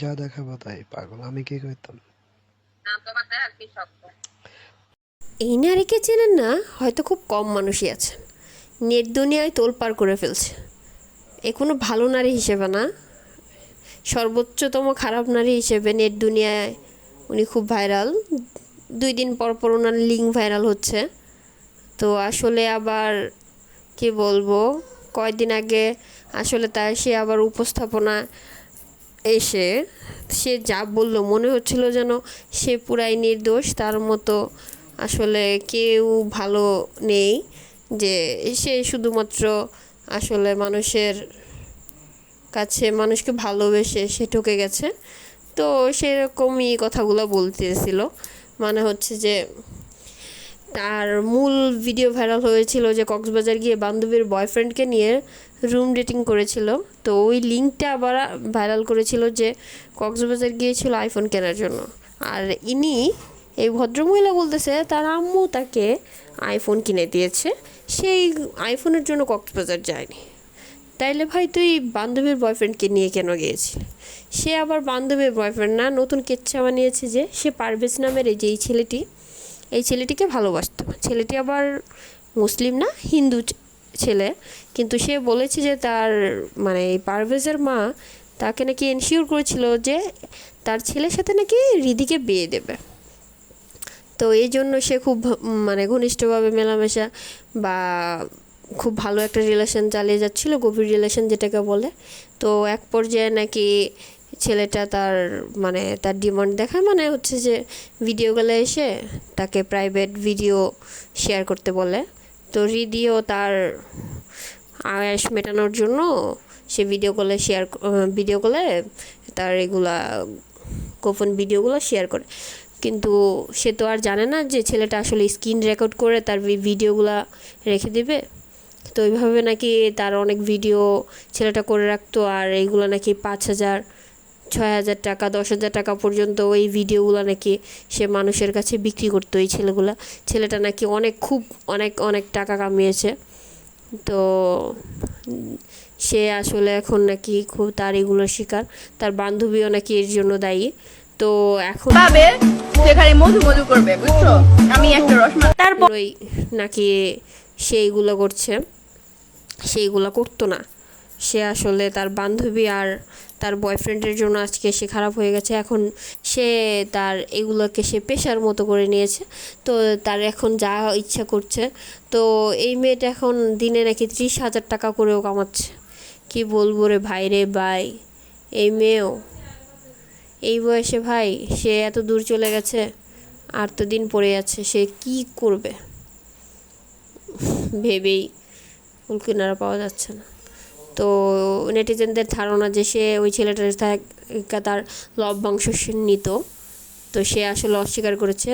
যা দেখাবো তাই পাগল, আমি কি করতাম? এই নারীকে চেনেন না হয়তো খুব কম মানুষই আছে। নেট দুনিয়ায় তোলপাড় করে ফেলছে। এ কোনো ভালো নারী হিসেবে না, সর্বোচ্চতম খারাপ নারী হিসেবে নেট দুনিয়ায় উনি খুব ভাইরাল। 2 দিন পর পর ওনার লিঙ্ক ভাইরাল হচ্ছে। তো আসলে আবার কি বলবো, কয়েকদিন আগে আসলে সে আবার উপস্থাপনা এসে সে যা বলল মনে হচ্ছিল যেন সে পুরাই নির্দোষ, তার মতো আসলে কেউ ভালো নেই, যে সে শুধুমাত্র আসলে মানুষের কাছে মানুষকে ভালোবেসে সে ঠকে গেছে। তো সেরকমই কথাগুলো বলতেছিল, মানে হচ্ছে যে তার মূল ভিডিও ভাইরাল হয়েছিল যে কক্সবাজার গিয়ে বান্ধবীর বয়ফ্রেন্ডকে নিয়ে রুম ডেটিং করেছিল। তো ওই লিঙ্কটা আবার ভাইরাল করেছিল যে কক্সবাজার গিয়েছিল আইফোন কেনার জন্য। আর এই ভদ্রমহিলা বলতেছে তার আম্মু তাকে আইফোন কিনে দিয়েছে, সেই আইফোনের জন্য কক্সবাজার যায়নি। তাইলে ভাই তুই বান্ধবীর বয়ফ্রেন্ডকে নিয়ে কেন গিয়েছিলি? সে আবার বান্ধবীর বয়ফ্রেন্ড না, নতুন কেচ্ছা বানিয়েছে যে সে পারভেজ নামের এই ছেলেটিকে ভালোবাসত। ছেলেটি আবার মুসলিম না, হিন্দু ছেলে। কিন্তু সে বলেছে যে তার মানে এই পারভেজের মা তাকে নাকি এনশিওর করেছিল যে তার ছেলের সাথে নাকি রিদিকে বিয়ে দেবে। তো এই জন্য সে খুব মানে ঘনিষ্ঠভাবে মেলামেশা বা খুব ভালো একটা রিলেশন চালিয়ে যাচ্ছিল, গভীর রিলেশন যেটাকে বলে। তো এক পর্যায়ে নাকি ছেলেটা তার ডিমান্ড দেখায়, মানে হচ্ছে যে ভিডিওগুলো এসে তাকে প্রাইভেট ভিডিও শেয়ার করতে বলে। তো রিদিও তার আয়েশ মেটানোর জন্য সে ভিডিও কলে তার এগুলা গোপন ভিডিওগুলো শেয়ার করে। কিন্তু সে তো আর জানে না যে ছেলেটা আসলে স্ক্রিন রেকর্ড করে তার ভিডিওগুলো রেখে দেবে। তো ওইভাবে নাকি তার অনেক ভিডিও ছেলেটা করে রাখতো, আর এইগুলো নাকি 5,000 6,000 টাকা 10,000 টাকা পর্যন্ত ওই ভিডিওগুলো নাকি সে মানুষের কাছে বিক্রি করতো। এই ছেলেটা নাকি খুব অনেক অনেক টাকা কামিয়েছে। তো সে আসলে এখন নাকি খুব তার এগুলোর শিকার, তার বান্ধবীও নাকি এর জন্য দায়ী। তো এখন পাবে সেখানে মধু মধু করবে, বুঝছো? আমি একটা তারপরই নাকি সেইগুলো করছে, সেইগুলো করতো না। সে আসলে তার বান্ধবী আর তার বয়ফ্রেন্ডের জন্য আজকে সে খারাপ হয়ে গেছে। এখন সে তার এগুলোকে সে পেশার মতো করে নিয়েছে। তো তার এখন যা ইচ্ছা করছে। তো এই মেয়েটা এখন দিনে নাকি 30,000 টাকা করেও কামাচ্ছে। কি বলবো রে ভাই, এই মেয়েও এই বয়সে ভাই সে এত দূর চলে গেছে, আর তো দিন পড়ে যাচ্ছে, সে কি করবে ভেবেই কুলকিনারা পাওয়া যাচ্ছে না। তো নেটিজেনদের ধারণা যে সে ওই ছেলেটার তার লভ্যাংশ নিত। তো সে আসলে অস্বীকার করেছে।